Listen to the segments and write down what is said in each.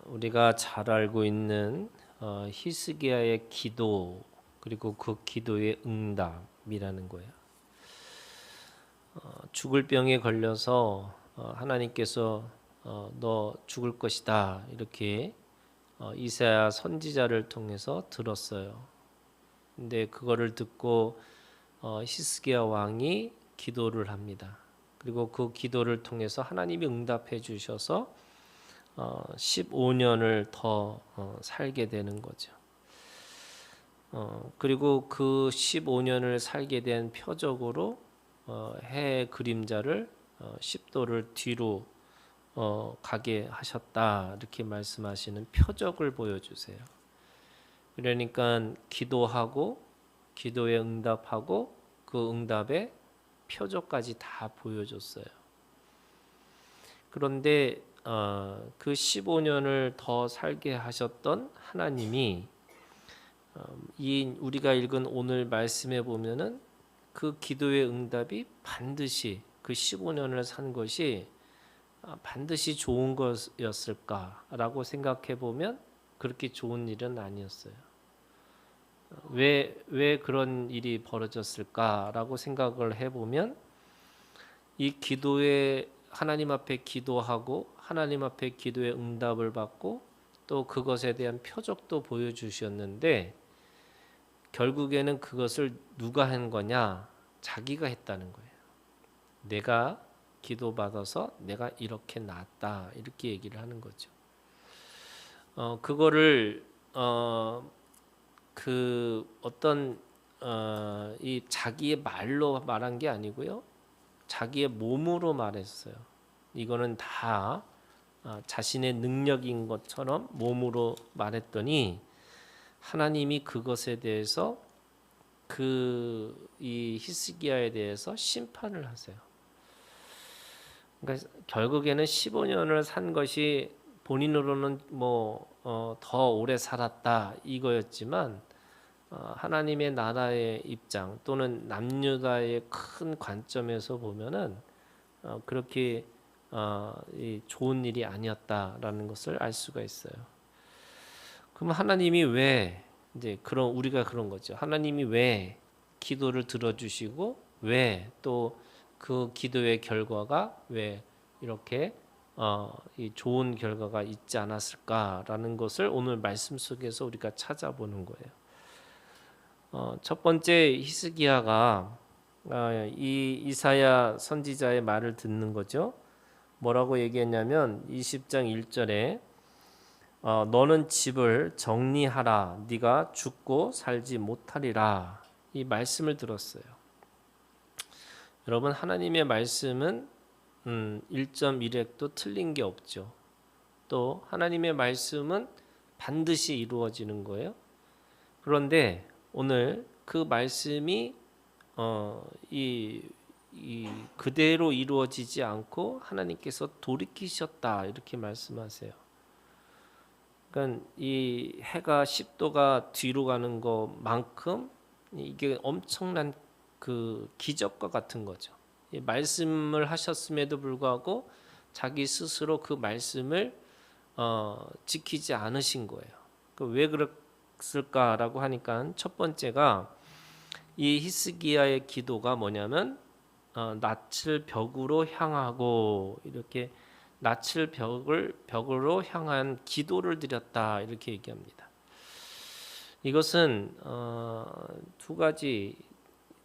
우리가 잘 알고 있는 히스기야의 기도 그리고 그 기도의 응답이라는 거예요. 죽을 병에 걸려서 하나님께서 너 죽을 것이다 이렇게 이사야 선지자를 통해서 들었어요. 근데 그거를 듣고 히스기야 왕이 기도를 합니다. 그리고 그 기도를 통해서 하나님이 응답해 주셔서 15년을 더 살게 되는 거죠. 그리고 그 15년을 살게 된 표적으로 해 그림자를 10도를 뒤로 가게 하셨다 이렇게 말씀하시는 표적을 보여주세요. 그러니까 기도하고 기도에 응답하고 그 응답의 표적까지 다 보여줬어요. 그런데 그 15년을 더 살게 하셨던 하나님이 이 우리가 읽은 오늘 말씀에 보면은 그 기도의 응답이 반드시 그 15년을 산 것이 반드시 좋은 것이었을까라고 생각해 보면 그렇게 좋은 일은 아니었어요. 왜 그런 일이 벌어졌을까라고 생각을 해보면 이 기도에 하나님 앞에 기도하고 하나님 앞에 기도의 응답을 받고 또 그것에 대한 표적도 보여주셨는데 결국에는 그것을 누가 한 거냐? 자기가 했다는 거예요. 내가 기도받아서 내가 이렇게 나았다 이렇게 얘기를 하는 거죠. 그거를 그 어떤 이 자기의 말로 말한 게 아니고요. 자기의 몸으로 말했어요. 이거는 다 자신의 능력인 것처럼 몸으로 말했더니 하나님이 그것에 대해서 이 히스기야에 대해서 심판을 하세요. 그러니까 결국에는 15년을 산 것이 본인으로는 더 오래 살았다 이거였지만 하나님의 나라의 입장 또는 남유다의 큰 관점에서 보면은 그렇게 좋은 일이 아니었다라는 것을 알 수가 있어요. 그럼 하나님이 왜 이제 우리가 그런 거죠. 하나님이 왜 기도를 들어주시고 왜 또 그 기도의 결과가 왜 이렇게 이 좋은 결과가 있지 않았을까라는 것을 오늘 말씀 속에서 우리가 찾아보는 거예요. 첫 번째 히스기야가 이 이사야 선지자의 말을 듣는 거죠. 뭐라고 얘기했냐면 20장 1절에 너는 집을 정리하라 네가 죽고 살지 못하리라 이 말씀을 들었어요. 여러분 하나님의 말씀은 1.1획도 틀린 게 없죠. 또 하나님의 말씀은 반드시 이루어지는 거예요. 그런데 오늘 그 말씀이 그대로 이루어지지 않고 하나님께서 돌이키셨다 이렇게 말씀하세요. 그러니까 이 해가 10도가 뒤로 가는 것만큼 이게 엄청난 그 기적과 같은 거죠. 이 말씀을 하셨음에도 불구하고 자기 스스로 그 말씀을 지키지 않으신 거예요. 왜 그랬을까라고 하니까 첫 번째가 이 히스기야의 기도가 뭐냐면 낯을 벽으로 향하고 이렇게 낯을 벽으로 향한 기도를 드렸다 이렇게 얘기합니다. 이것은 두 가지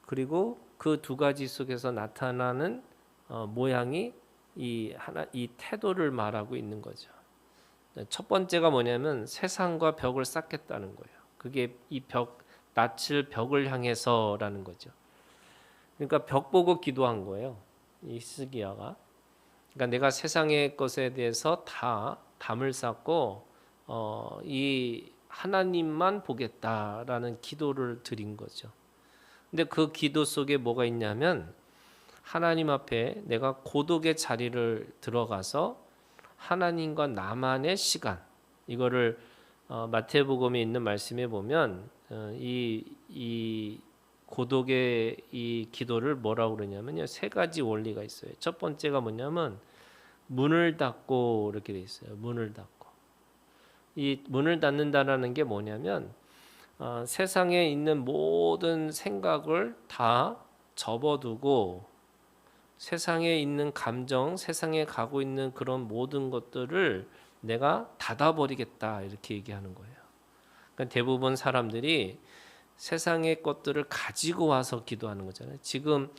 그리고 그 두 가지 속에서 나타나는 모양이 이 태도를 말하고 있는 거죠. 첫 번째가 뭐냐면 세상과 벽을 쌓겠다는 거예요. 그게 이 낯을 벽을 향해서라는 거죠. 그러니까 벽 보고 기도한 거예요. 이 히스기야가. 그러니까 내가 세상의 것에 대해서 다 담을 쌓고 이 하나님만 보겠다라는 기도를 드린 거죠. 근데 그 기도 속에 뭐가 있냐면 하나님 앞에 내가 고독의 자리를 들어가서 하나님과 나만의 시간 이거를 마태복음에 있는 말씀에 보면 이 고독의 이 기도를 뭐라고 그러냐면요 세 가지 원리가 있어요. 첫 번째가 뭐냐면 문을 닫고 이렇게 돼 있어요. 문을 닫고 이 문을 닫는다라는 게 뭐냐면 세상에 있는 모든 생각을 다 접어두고 세상에 있는 감정, 세상에 가고 있는 그런 모든 것들을 내가 닫아버리겠다 이렇게 얘기하는 거예요. 그러니까 대부분 사람들이 세상의 것들을 가지고 와서 기도하는 거잖아요. 지금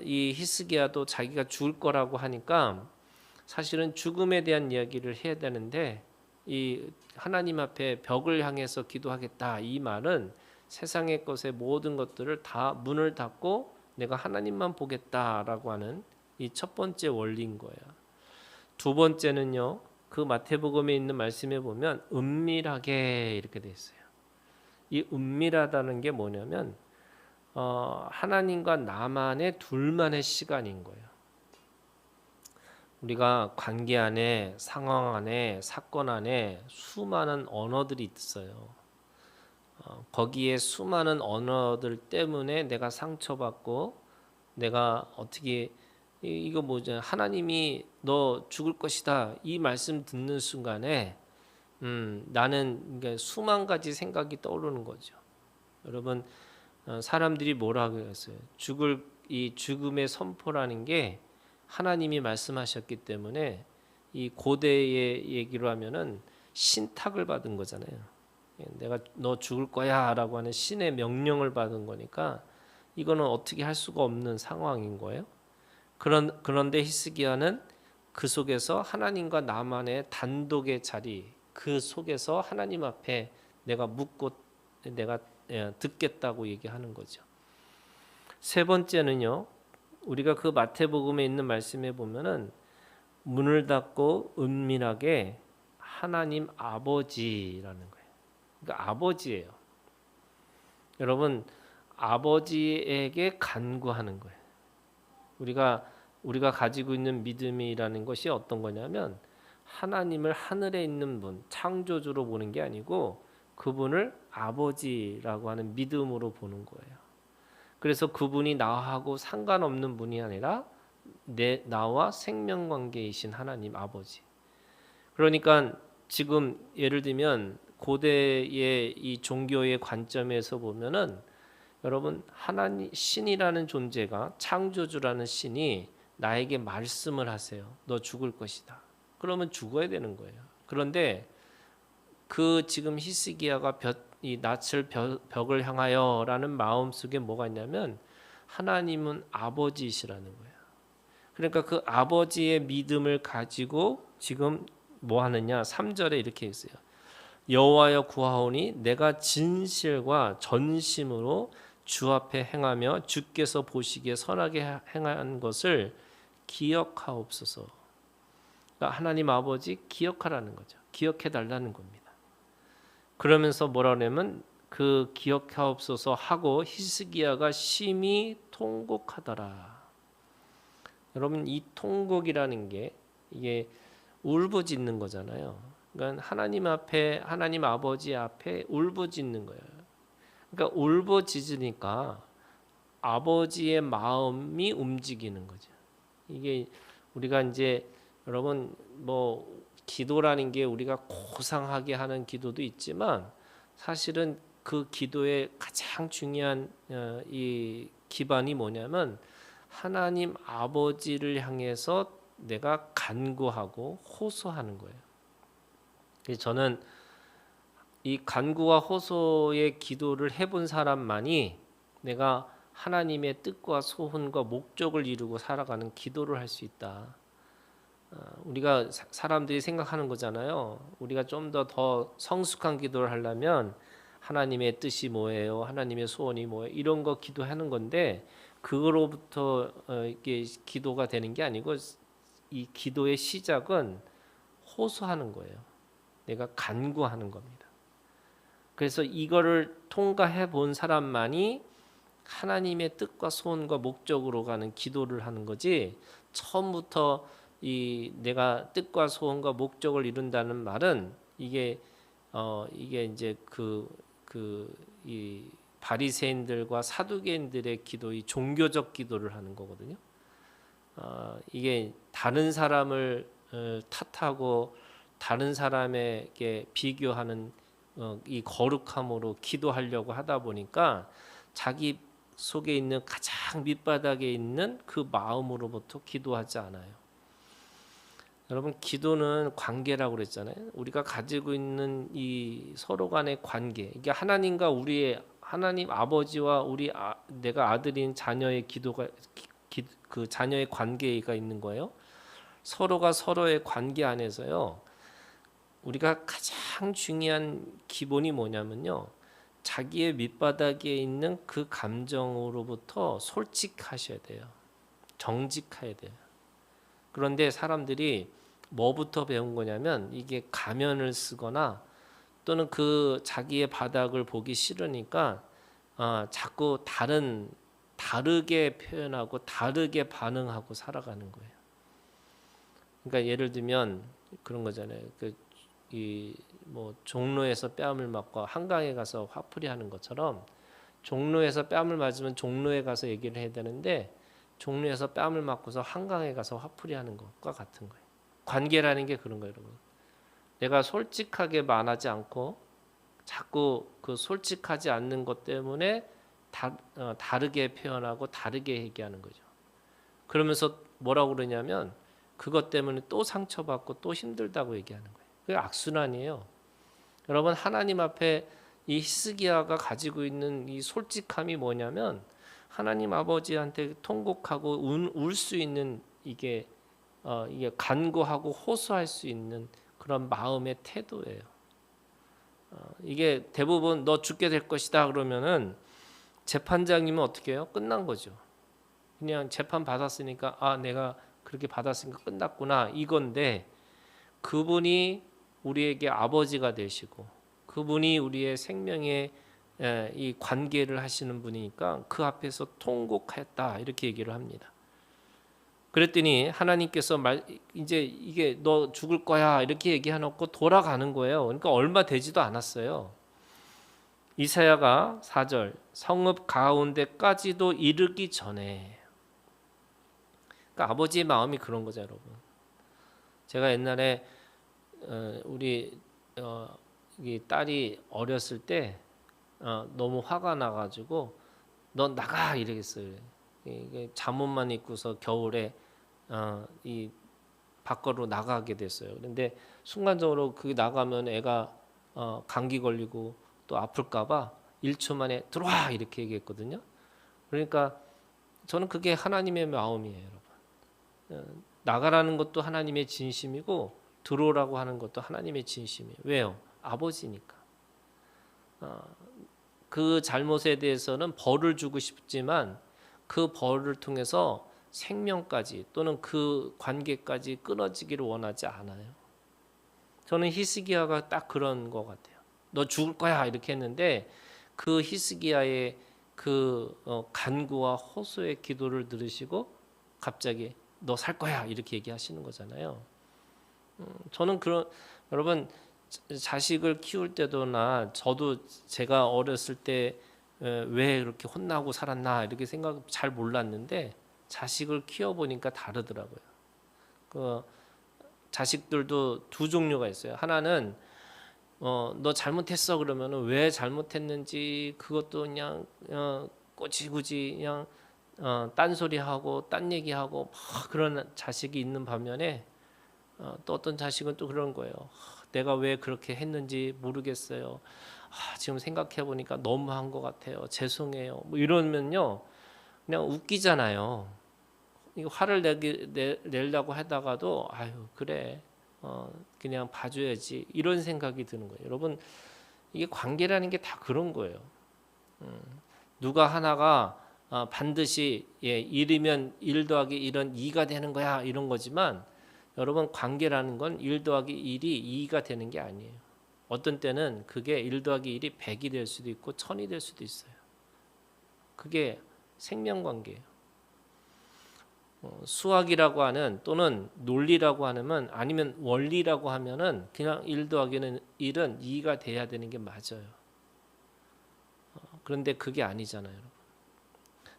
이 히스기야도 자기가 죽을 거라고 하니까 사실은 죽음에 대한 이야기를 해야 되는데 이 하나님 앞에 벽을 향해서 기도하겠다 이 말은 세상의 것의 모든 것들을 다 문을 닫고 내가 하나님만 보겠다라고 하는 이 첫 번째 원리인 거예요. 두 번째는요. 그 마태복음에 있는 말씀에 보면 은밀하게 이렇게 돼 있어요. 이 은밀하다는 게 뭐냐면 하나님과 나만의 둘만의 시간인 거예요. 우리가 관계 안에, 상황 안에, 사건 안에 수많은 언어들이 있어요. 거기에 수많은 언어들 때문에 내가 상처받고 내가 어떻게 이거 뭐죠? 하나님이 너 죽을 것이다 이 말씀 듣는 순간에 나는 수만 가지 생각이 떠오르는 거죠. 여러분 사람들이 뭐라고 했어요? 이 죽음의 선포라는 게 하나님이 말씀하셨기 때문에 이 고대의 얘기로 하면은 신탁을 받은 거잖아요. 내가 너 죽을 거야라고 하는 신의 명령을 받은 거니까 이거는 어떻게 할 수가 없는 상황인 거예요. 그런데 히스기야는 그 속에서 하나님과 나만의 단독의 자리, 그 속에서 하나님 앞에 내가 묻고 내가 듣겠다고 얘기하는 거죠. 세 번째는요. 우리가 그 마태복음에 있는 말씀에 보면은 문을 닫고 은밀하게 하나님 아버지라는 거예요. 그러니까 아버지예요. 여러분 아버지에게 간구하는 거예요. 우리가 가지고 있는 믿음이라는 것이 어떤 거냐면 하나님을 하늘에 있는 분, 창조주로 보는 게 아니고 그분을 아버지라고 하는 믿음으로 보는 거예요. 그래서 그분이 나하고 상관없는 분이 아니라 나와 생명관계이신 하나님 아버지. 그러니까 지금 예를 들면 고대의 이 종교의 관점에서 보면은 여러분 하나님 신이라는 존재가 창조주라는 신이 나에게 말씀을 하세요. 너 죽을 것이다. 그러면 죽어야 되는 거예요. 그런데 그 지금 히스기야가 이 낯을 벽을 향하여라는 마음속에 뭐가 있냐면 하나님은 아버지이시라는 거예요. 그러니까 그 아버지의 믿음을 가지고 지금 뭐 하느냐? 3절에 이렇게 있어요. 여호와여 구하오니 내가 진실과 전심으로 주 앞에 행하며 주께서 보시기에 선하게 행한 것을 기억하옵소서. 그러니까 하나님 아버지 기억하라는 거죠. 기억해 달라는 겁니다. 그러면서 뭐라 그러냐면 그 기억하옵소서 하고 히스기야가 심히 통곡하더라. 여러분 이 통곡이라는 게 이게 울부짖는 거잖아요. 그러니까 하나님 앞에 하나님 아버지 앞에 울부짖는 거예요. 그러니까 울부짖으니까 아버지의 마음이 움직이는 거죠. 이게 우리가 이제 여러분 뭐 기도라는 게 우리가 고상하게 하는 기도도 있지만 사실은 그 기도의 가장 중요한 이 기반이 뭐냐면 하나님 아버지를 향해서 내가 간구하고 호소하는 거예요. 그래서 저는 이 간구와 호소의 기도를 해본 사람만이 내가 하나님의 뜻과 소원과 목적을 이루고 살아가는 기도를 할 수 있다. 우리가 사람들이 생각하는 거잖아요. 우리가 좀 더 성숙한 기도를 하려면 하나님의 뜻이 뭐예요? 하나님의 소원이 뭐예요? 이런 거 기도하는 건데 그거로부터 이게 기도가 되는 게 아니고 이 기도의 시작은 호소하는 거예요. 내가 간구하는 겁니다. 그래서 이거를 통과해 본 사람만이 하나님의 뜻과 소원과 목적으로 가는 기도를 하는 거지 처음부터 이 내가 뜻과 소원과 목적을 이룬다는 말은 이게 이제 이 바리새인들과 사두개인들의 기도, 이 종교적 기도를 하는 거거든요. 이게 다른 사람을 탓하고 다른 사람에게 비교하는 이 거룩함으로 기도하려고 하다 보니까 자기 속에 있는 가장 밑바닥에 있는 그 마음으로부터 기도하지 않아요. 여러분, 기도는 관계라고 그랬잖아요. 우리가 가지고 있는 이 서로 간의 관계, 이게 하나님과 우리의 하나님 아버지와 내가 아들인 자녀의 기도가 그 자녀의 관계가 있는 거예요. 서로가 서로의 관계 안에서요. 우리가 가장 중요한 기본이 뭐냐면요. 자기의 밑바닥에 있는 그 감정으로부터 솔직하셔야 돼요. 정직해야 돼요. 그런데 사람들이 뭐부터 배운 거냐면 이게 가면을 쓰거나 또는 그 자기의 바닥을 보기 싫으니까 자꾸 다르게 표현하고 다르게 반응하고 살아가는 거예요. 그러니까 예를 들면 그런 거잖아요. 뭐 종로에서 뺨을 맞고 한강에 가서 화풀이 하는 것처럼 종로에서 뺨을 맞으면 종로에 가서 얘기를 해야 되는데 종로에서 뺨을 맞고서 한강에 가서 화풀이 하는 것과 같은 거예요. 관계라는 게 그런 거예요, 여러분. 내가 솔직하게 말하지 않고 자꾸 그 솔직하지 않는 것 때문에 다르게 표현하고 다르게 얘기하는 거죠. 그러면서 뭐라고 그러냐면 그것 때문에 또 상처받고 또 힘들다고 얘기하는 거예요. 그게 악순환이에요. 여러분, 하나님 앞에 이 히스기야가 가지고 있는 이 솔직함이 뭐냐면 하나님 아버지한테 통곡하고 울 수 있는 이게 간구하고 호소할 수 있는 그런 마음의 태도예요. 이게 대부분 너 죽게 될 것이다 그러면은 재판장이면 어떻게 해요? 끝난 거죠. 그냥 재판 받았으니까 내가 그렇게 받았으니까 끝났구나 이건데, 그분이 우리에게 아버지가 되시고 그분이 우리의 생명의 이 관계를 하시는 분이니까 그 앞에서 통곡했다 이렇게 얘기를 합니다. 그랬더니 하나님께서 이제 이게 너 죽을 거야 이렇게 얘기해놓고 돌아가는 거예요. 그러니까 얼마 되지도 않았어요. 이사야가 4절 성읍 가운데까지도 이르기 전에, 그러니까 아버지의 마음이 그런 거죠, 여러분. 제가 옛날에 우리 이 딸이 어렸을 때 너무 화가 나가지고 너 나가 이러겠어요. 이게 잠옷만 입고서 겨울에 이 밖으로 나가게 됐어요. 그런데 순간적으로 그 나가면 애가 감기 걸리고 또 아플까봐 1초 만에 들어와 이렇게 얘기했거든요. 그러니까 저는 그게 하나님의 마음이에요, 여러분. 나가라는 것도 하나님의 진심이고 들어오라고 하는 것도 하나님의 진심이에요. 왜요? 아버지니까. 그 잘못에 대해서는 벌을 주고 싶지만 그 벌을 통해서 생명까지 또는 그 관계까지 끊어지기를 원하지 않아요. 저는 히스기야가 딱 그런 것 같아요. 너 죽을 거야 이렇게 했는데 그 히스기야의 그 간구와 호소의 기도를 들으시고 갑자기 너 살 거야 이렇게 얘기하시는 거잖아요. 저는 여러분 자식을 키울 때도나 저도 제가 어렸을 때 왜 그렇게 혼나고 살았나 이렇게 생각 잘 몰랐는데 자식을 키워보니까 다르더라고요. 그 자식들도 두 종류가 있어요. 하나는 너 잘못했어 그러면은 왜 잘못했는지 그것도 그냥 꼬치구지 그냥 딴소리하고 딴 얘기하고 막 그런 자식이 있는 반면에 또 어떤 자식은 또 그런 거예요. 내가 왜 그렇게 했는지 모르겠어요. 지금 생각해 보니까 너무한 것 같아요. 죄송해요. 뭐 이러면요, 그냥 웃기잖아요. 이거 화를 내려고 하다가도 아유 그래, 그냥 봐줘야지 이런 생각이 드는 거예요. 여러분, 이게 관계라는 게 다 그런 거예요. 누가 하나가 반드시 1이면 1 더하기 1은 2가 되는 거야 이런 거지만 여러분, 관계라는 건 1 더하기 1이 2가 되는 게 아니에요. 어떤 때는 그게 1 더하기 1이 100이 될 수도 있고 1000이 될 수도 있어요. 그게 생명관계예요. 수학이라고 하는 또는 논리라고 하면 아니면 원리라고 하면은 그냥 1 더하기 1은 2가 돼야 되는 게 맞아요. 그런데 그게 아니잖아요.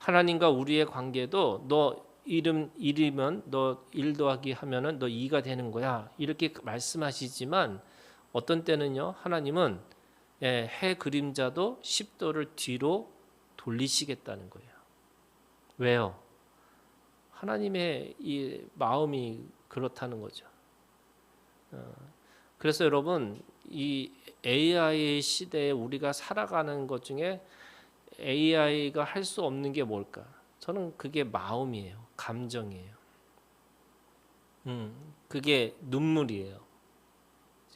하나님과 우리의 관계도 너 1이면 너 1 더하기 하면은 너 2가 되는 거야. 이렇게 말씀하시지만 어떤 때는요. 하나님은 해 그림자도 10도를 뒤로 돌리시겠다는 거예요. 왜요? 하나님의 이 마음이 그렇다는 거죠. 그래서 여러분 이 AI 시대에 우리가 살아가는 것 중에 AI가 할 수 없는 게 뭘까? 저는 그게 마음이에요. 감정이에요. 그게 눈물이에요.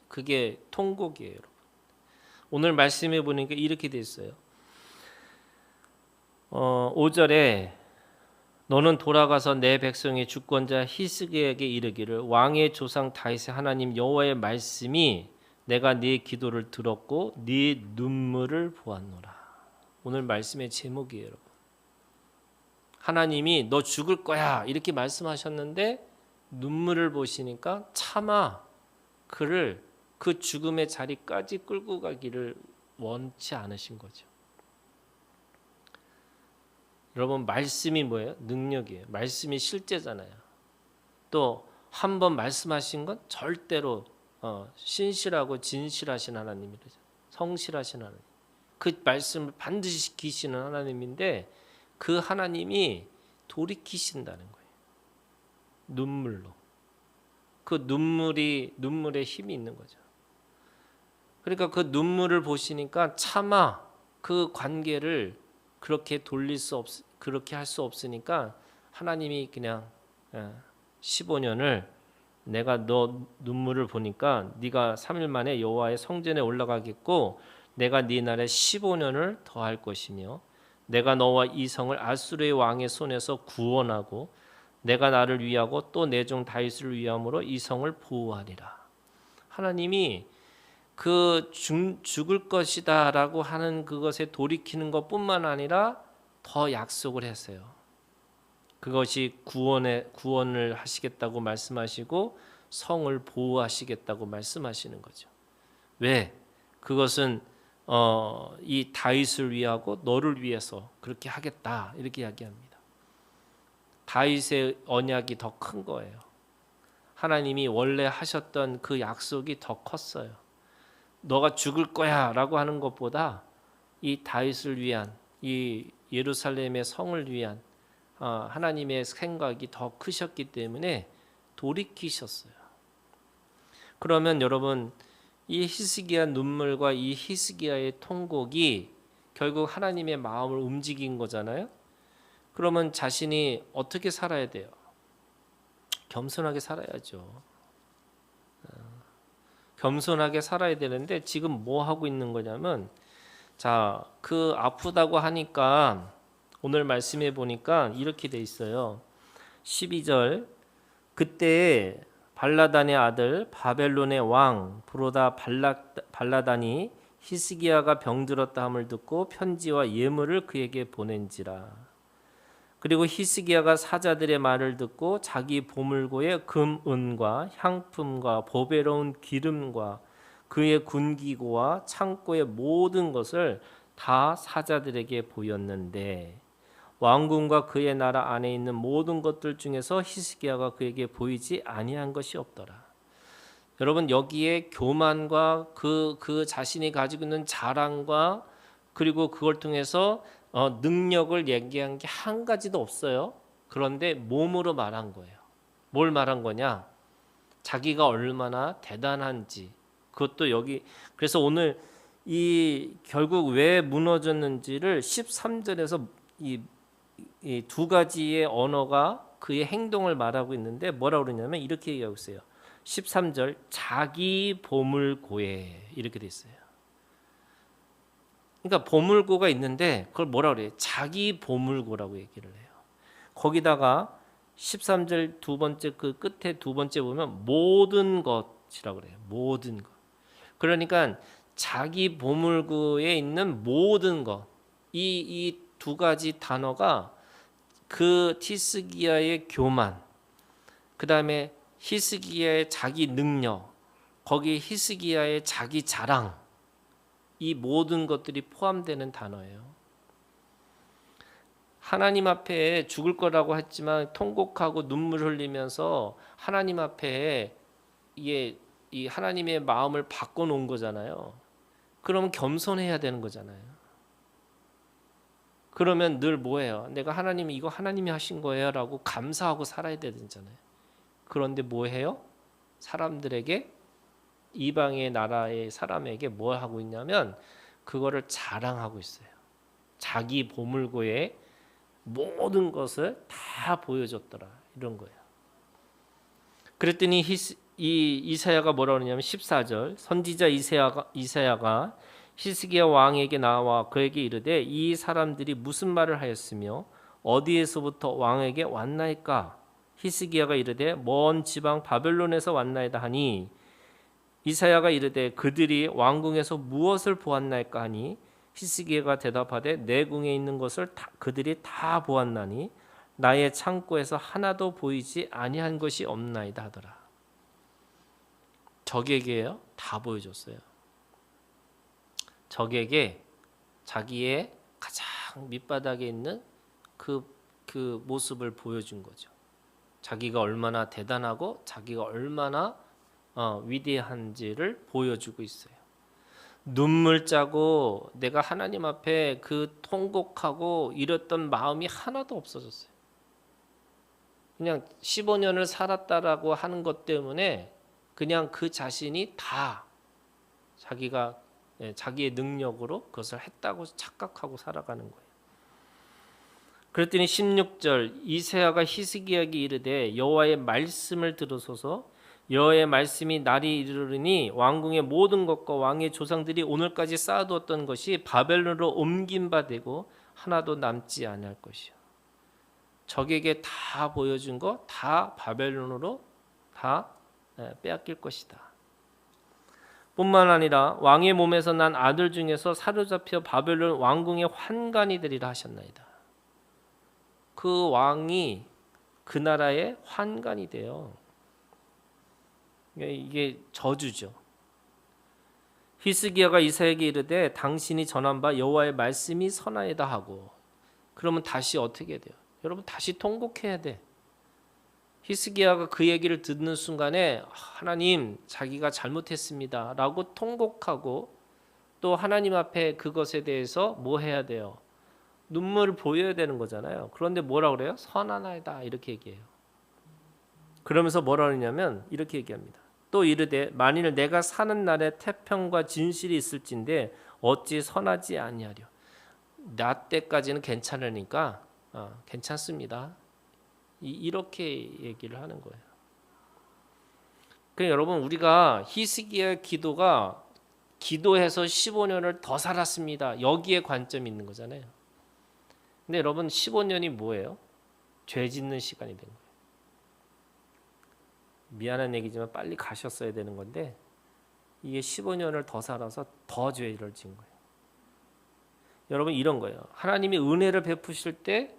그게 통곡이에요. 여러분. 오늘 말씀해 보니까 이렇게 돼 있어요. 5절에 너는 돌아가서 내 백성의 주권자 히스기야에게 이르기를 왕의 조상 다윗의 하나님 여호와의 말씀이 내가 네 기도를 들었고 네 눈물을 보았노라. 오늘 말씀의 제목이에요, 여러분. 하나님이 너 죽을 거야 이렇게 말씀하셨는데 눈물을 보시니까 차마 그를 그 죽음의 자리까지 끌고 가기를 원치 않으신 거죠. 여러분 말씀이 뭐예요? 능력이에요. 말씀이 실제잖아요. 또 한 번 말씀하신 건 절대로 신실하고 진실하신 하나님이죠. 성실하신 하나님. 그 말씀을 반드시 지키시는 하나님인데 그 하나님이 돌이키신다는 거예요. 눈물로. 그 눈물의 힘이 있는 거죠. 그러니까 그 눈물을 보시니까 차마 그 관계를 그렇게 그렇게 할 수 없으니까 하나님이 그냥 15년을 내가 너 눈물을 보니까 네가 3일 만에 여호와의 성전에 올라가겠고 내가 네 날에 15년을 더할 것이며 내가 너와 이 성을 아수르의 왕의 손에서 구원하고 내가 나를 위하고 또 내 종 다윗을 위함으로 이 성을 보호하리라. 하나님이 그 죽을 것이다라고 하는 그것에 돌이키는 것뿐만 아니라 더 약속을 했어요. 그것이 구원을 하시겠다고 말씀하시고 성을 보호하시겠다고 말씀하시는 거죠. 왜? 그것은 이 다윗을 위하고 너를 위해서 그렇게 하겠다 이렇게 이야기합니다. 다윗의 언약이 더 큰 거예요. 하나님이 원래 하셨던 그 약속이 더 컸어요. 너가 죽을 거야라고 하는 것보다 이 다윗을 위한 이 예루살렘의 성을 위한 하나님의 생각이 더 크셨기 때문에 돌이키셨어요. 그러면 여러분 이 히스기야 눈물과 이 히스기야의 통곡이 결국 하나님의 마음을 움직인 거잖아요. 그러면 자신이 어떻게 살아야 돼요? 겸손하게 살아야죠. 겸손하게 살아야 되는데 지금 뭐 하고 있는 거냐면 그 아프다고 하니까 오늘 말씀해 보니까 이렇게 돼 있어요. 12절 그때 발라단의 아들 바벨론의 왕 브로다 발라단이 히스기야가 병들었다 함을 듣고 편지와 예물을 그에게 보낸지라. 그리고 히스기야가 사자들의 말을 듣고 자기 보물고의 금, 은과 향품과 보배로운 기름과 그의 군기고와 창고의 모든 것을 다 사자들에게 보였는데 왕궁과 그의 나라 안에 있는 모든 것들 중에서 히스기야가 그에게 보이지 아니한 것이 없더라. 여러분 여기에 교만과 그 자신이 가지고 있는 자랑과 그리고 그걸 통해서 능력을 얘기한 게 한 가지도 없어요. 그런데 몸으로 말한 거예요. 뭘 말한 거냐? 자기가 얼마나 대단한지. 그것도 여기 그래서 오늘 이 결국 왜 무너졌는지를 13절에서 이 두 가지의 언어가 그의 행동을 말하고 있는데 뭐라고 그러냐면 이렇게 얘기하고 있어요. 13절 자기 보물고에 이렇게 돼 있어요. 그러니까 보물고가 있는데 그걸 뭐라 그래요? 자기 보물고라고 얘기를 해요. 거기다가 13절 두 번째 그 끝에 두 번째 보면 모든 것이라고 그래요. 모든 것. 그러니까 자기 보물고에 있는 모든 것. 이 두 가지 단어가 그 히스기야의 교만, 그다음에 히스기야의 자기 능력, 거기 히스기야의 자기 자랑, 이 모든 것들이 포함되는 단어예요. 하나님 앞에 죽을 거라고 했지만 통곡하고 눈물 흘리면서 하나님 앞에 이게 이 하나님의 마음을 바꿔 놓은 거잖아요. 그러면 겸손해야 되는 거잖아요. 그러면 늘 뭐예요? 내가 하나님이 이거 하나님이 하신 거예요라고 감사하고 살아야 되잖아요. 그런데 뭐해요? 사람들에게 이방의 나라의 사람에게 뭘 하고 있냐면 그거를 자랑하고 있어요. 자기 보물고의 모든 것을 다 보여줬더라 이런 거예요. 그랬더니 이 이사야가 뭐라고 하냐면 14절 선지자 이사야가 히스기야 왕에게 나와 그에게 이르되 이 사람들이 무슨 말을 하였으며 어디에서부터 왕에게 왔나이까. 히스기야가 이르되 먼 지방 바벨론에서 왔나이다 하니 이사야가 이르되 그들이 왕궁에서 무엇을 보았나이까 하니 히스기야가 대답하되 내 궁에 있는 것을 그들이 다 보았나니 나의 창고에서 하나도 보이지 아니한 것이 없나이다 하더라. 적에게요 다 보여줬어요. 적에게 자기의 가장 밑바닥에 있는 그 모습을 보여준 거죠. 자기가 얼마나 대단하고 자기가 얼마나 위대한지를 보여주고 있어요. 눈물 짜고 내가 하나님 앞에 그 통곡하고 이랬던 마음이 하나도 없어졌어요. 그냥 15년을 살았다라고 하는 것 때문에 그냥 그 자신이 다 자기가 자기의 능력으로 그것을 했다고 착각하고 살아가는 거예요. 그랬더니 16절 이사야가 히스기야에게 이르되 여호와의 말씀을 들으소서 여호와의 말씀이 날이 이르르니 왕궁의 모든 것과 왕의 조상들이 오늘까지 쌓아두었던 것이 바벨론으로 옮긴 바 되고 하나도 남지 아니할 것이요. 적에게 다 보여준 거 다 바벨론으로 다 빼앗길 것이다. 뿐만 아니라 왕의 몸에서 난 아들 중에서 사로잡혀 바벨론 왕궁의 환관이 되리라 하셨나이다. 그 왕이 그 나라의 환관이 돼요. 이게 저주죠. 히스기야가 이사야에게 이르되 당신이 전한 바 여호와의 말씀이 선하이다 하고 그러면 다시 어떻게 돼요? 여러분 다시 통곡해야 돼. 히스기야가 그 얘기를 듣는 순간에 하나님 자기가 잘못했습니다 라고 통곡하고 또 하나님 앞에 그것에 대해서 뭐 해야 돼요? 눈물을 보여야 되는 거잖아요. 그런데 뭐라 그래요? 선하나이다 이렇게 얘기해요. 그러면서 뭐라 그러냐면 이렇게 얘기합니다. 또 이르되 만일 내가 사는 날에 태평과 진실이 있을진데 어찌 선하지 아니하려. 나 때까지는 괜찮으니까 괜찮습니다. 이렇게 얘기를 하는 거예요. 그러니까 여러분 우리가 히스기야의 기도가 기도해서 15년을 더 살았습니다. 여기에 관점이 있는 거잖아요. 근데 여러분 15년이 뭐예요? 죄 짓는 시간이 된 거예요. 미안한 얘기지만 빨리 가셨어야 되는 건데 이게 15년을 더 살아서 더 죄를 지은 거예요. 여러분 이런 거예요. 하나님이 은혜를 베푸실 때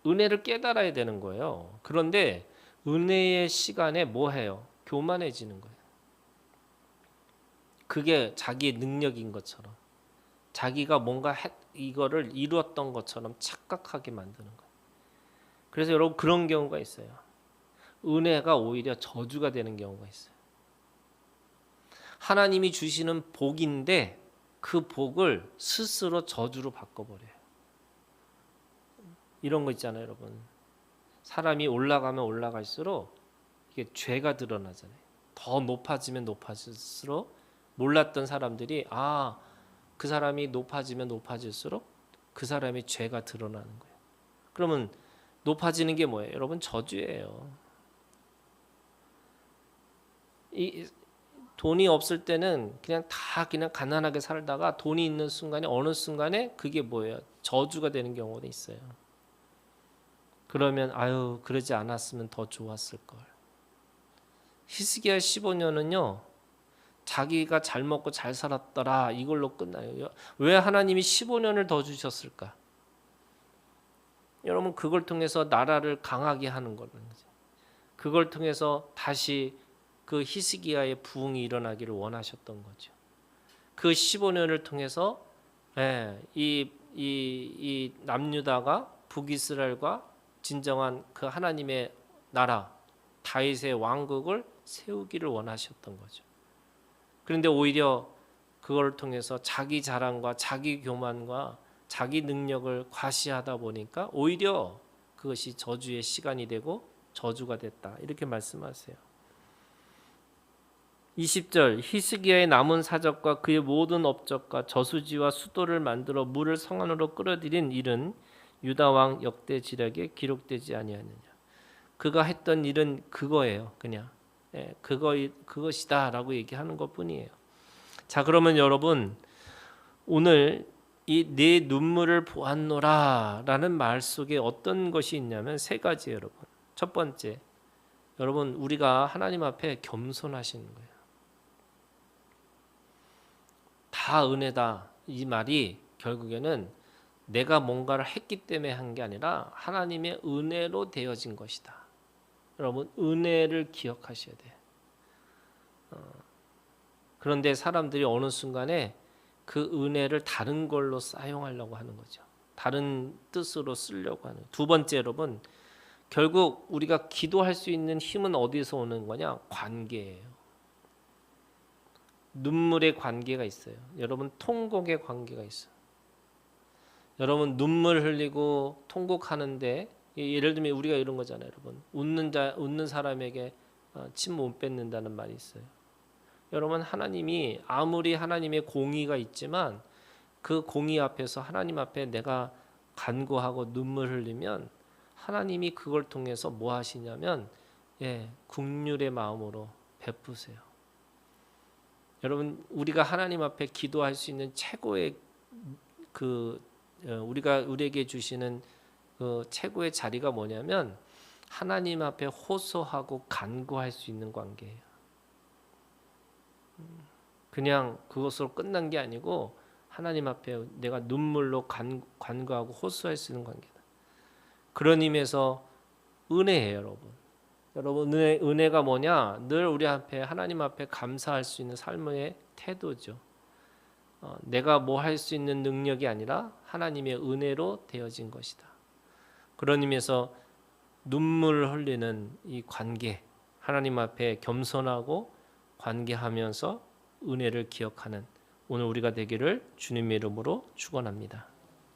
은혜를 깨달아야 되는 거예요. 그런데 은혜의 시간에 뭐 해요? 교만해지는 거예요. 그게 자기의 능력인 것처럼 자기가 뭔가 이거를 이루었던 것처럼 착각하게 만드는 거예요. 그래서 여러분 그런 경우가 있어요. 은혜가 오히려 저주가 되는 경우가 있어요. 하나님이 주시는 복인데 그 복을 스스로 저주로 바꿔버려요. 이런 거 있잖아요, 여러분. 사람이 올라가면 올라갈수록 이게 죄가 드러나잖아요. 더 높아지면 높아질수록 몰랐던 사람들이 그 사람이 높아지면 높아질수록 그 사람의 죄가 드러나는 거예요. 그러면 높아지는 게 뭐예요? 여러분 저주예요. 이 돈이 없을 때는 그냥 가난하게 살다가 돈이 있는 순간에 어느 순간에 그게 뭐예요? 저주가 되는 경우도 있어요. 그러면 그러지 않았으면 더 좋았을 걸. 히스기야 15년은요. 자기가 잘 먹고 잘 살았더라 이걸로 끝나요. 왜 하나님이 15년을 더 주셨을까? 여러분 그걸 통해서 나라를 강하게 하는 거라는 거죠. 그걸 통해서 다시 그 히스기야의 부흥이 일어나기를 원하셨던 거죠. 그 15년을 통해서 이 남유다가 북이스라엘과 진정한 그 하나님의 나라 다윗의 왕국을 세우기를 원하셨던 거죠. 그런데 오히려 그걸 통해서 자기 자랑과 자기 교만과 자기 능력을 과시하다 보니까 오히려 그것이 저주의 시간이 되고 저주가 됐다. 이렇게 말씀하세요. 20절 히스기야의 남은 사적과 그의 모든 업적과 저수지와 수도를 만들어 물을 성 안으로 끌어들인 일은 유다 왕 역대 지략에 기록되지 아니하느냐. 그가 했던 일은 그거예요. 그냥 그것이다라고 얘기하는 것뿐이에요. 자, 그러면 여러분 오늘 이 내 눈물을 보았노라라는 말 속에 어떤 것이 있냐면 세 가지예요, 여러분. 첫 번째, 여러분 우리가 하나님 앞에 겸손하시는 거예요. 다 은혜다. 이 말이 결국에는 내가 뭔가를 했기 때문에 한 게 아니라 하나님의 은혜로 되어진 것이다. 여러분 은혜를 기억하셔야 돼. 그런데 사람들이 어느 순간에 그 은혜를 다른 걸로 사용하려고 하는 거죠. 다른 뜻으로 쓰려고 하는. 두 번째, 여러분 결국 우리가 기도할 수 있는 힘은 어디서 오는 거냐? 관계예요. 눈물의 관계가 있어요. 여러분 통곡의 관계가 있어요. 여러분 눈물 흘리고 통곡하는데 예를 들면 우리가 이런 거잖아요, 여러분. 웃는 사람에게 침 못 뱉는다는 말이 있어요. 여러분 하나님이 아무리 하나님의 공의가 있지만 그 공의 앞에서 하나님 앞에 내가 간구하고 눈물 흘리면 하나님이 그걸 통해서 뭐 하시냐면 긍휼의 마음으로 베푸세요. 여러분 우리가 하나님 앞에 기도할 수 있는 최고의 우리에게 주시는 그 최고의 자리가 뭐냐면 하나님 앞에 호소하고 간구할 수 있는 관계예요. 그냥 그것으로 끝난 게 아니고 하나님 앞에 내가 눈물로 간구하고 호소할 수 있는 관계다. 그런 의미에서 은혜예요, 여러분. 여러분 은혜가 뭐냐? 늘 우리 앞에 하나님 앞에 감사할 수 있는 삶의 태도죠. 내가 뭐 할 수 있는 능력이 아니라 하나님의 은혜로 되어진 것이다. 그런 의미에서 눈물을 흘리는 이 관계, 하나님 앞에 겸손하고 관계하면서 은혜를 기억하는 오늘 우리가 되기를 주님의 이름으로 축원합니다.